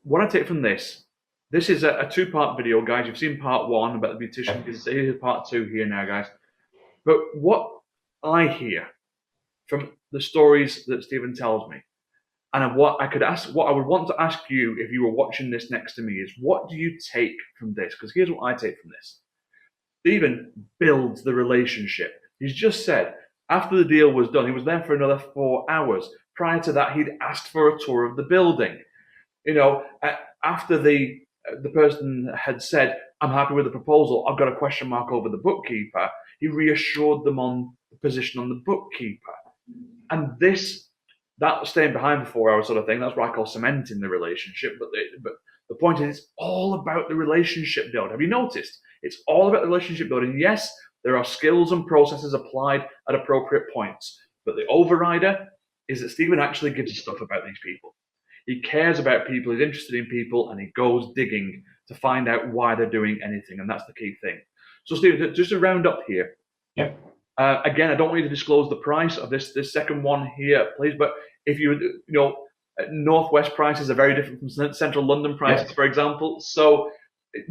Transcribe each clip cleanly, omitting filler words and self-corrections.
What I take from this is a two-part video, guys. You've seen part one about the beautician. Here's part two here now, guys. But what I hear from the stories that Stephen tells me, and what I would want to ask you if you were watching this next to me is, what do you take from this? Because here's what I take from this. Stephen builds the relationship. He's just said after the deal was done, he was there for another 4 hours. Prior to that, he'd asked for a tour of the building. After the person had said, "I'm happy with the proposal, I've got a question mark over the bookkeeper," he reassured them on the position on the bookkeeper. And that staying behind for 4 hours sort of thing, that's what I call cementing the relationship. But the point is, it's all about the relationship build. Have you noticed? It's all about the relationship building. Yes, there are skills and processes applied at appropriate points, but the overrider is that Stephen actually gives a stuff about these people. He cares about people, he's interested in people, and he goes digging to find out why they're doing anything, and that's the key thing. So, Stephen, just to round up here. Yep. Again, I don't want you to disclose the price of this second one here, please, but if Northwest prices are very different from Central London prices, for example. So,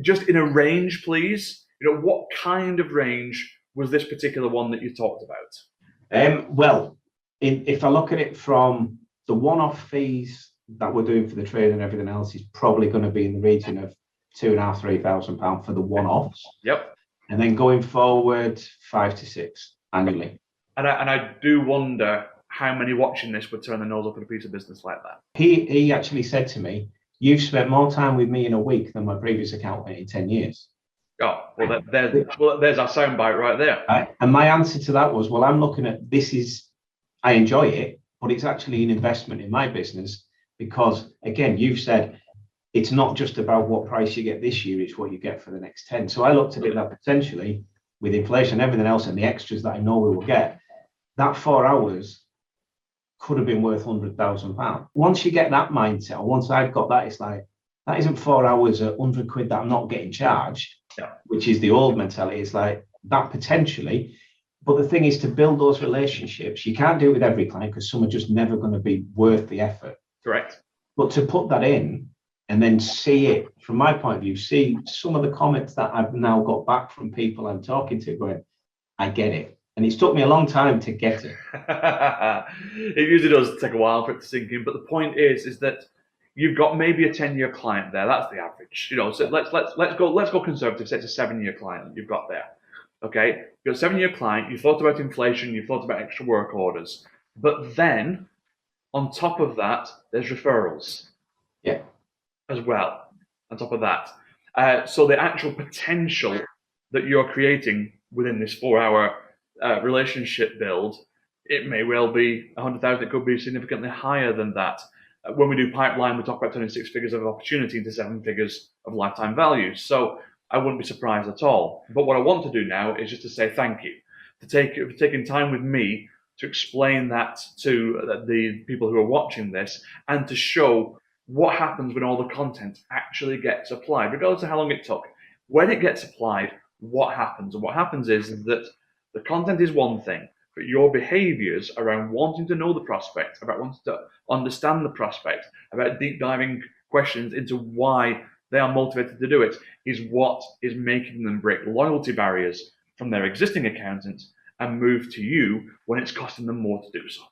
just in a range, please, what kind of range was this particular one that you talked about? Well, if I look at it from the one-off fees that we're doing for the trade and everything else, is probably going to be in the region of £2,500–3,000 for the one-offs. Yep. And then going forward, 5 to 6 annually. And I do wonder how many watching this would turn their nose up at a piece of business like that. He actually said to me, "You've spent more time with me in a week than my previous accountant in 10 years. Oh, well, there's our soundbite right there. And my answer to that was, well, I'm looking at I enjoy it, but it's actually an investment in my business, because, again, you've said it's not just about what price you get this year, it's what you get for the next 10. So I looked at it that potentially, with inflation and everything else and the extras that I know we will get, that 4 hours could have been worth £100,000. Once you get that mindset, or once I've got that, it's like, that isn't 4 hours at £100 that I'm not getting charged, which is the old mentality. It's like that potentially. But the thing is, to build those relationships, you can't do it with every client, because some are just never going to be worth the effort. Correct. But to put that in and then see it, from my point of view, see some of the comments that I've now got back from people I'm talking to going, I get it. And it's took me a long time to get it. It usually does take a while for it to sink in. But the point is that you've got maybe a 10-year client there. That's the average. So let's go conservative. Say it's a 7-year client that you've got there. Okay, you've got a 7-year client. You thought about inflation. You thought about extra work orders. But then, on top of that, there's referrals. Yeah. As well. On top of that, so the actual potential that you're creating within this 4-hour relationship build, it may well be 100,000. It could be significantly higher than that. When we do pipeline, we talk about turning 6 figures of opportunity into 7 figures of lifetime value. So I wouldn't be surprised at all. But what I want to do now is just to say thank you for taking time with me to explain that to the people who are watching this, and to show what happens when all the content actually gets applied, regardless of how long it took. When it gets applied, what happens? And what happens is that the content is one thing, but your behaviors around wanting to know the prospect, about wanting to understand the prospect, about deep diving questions into why they are motivated to do it, is what is making them break loyalty barriers from their existing accountants and move to you when it's costing them more to do so.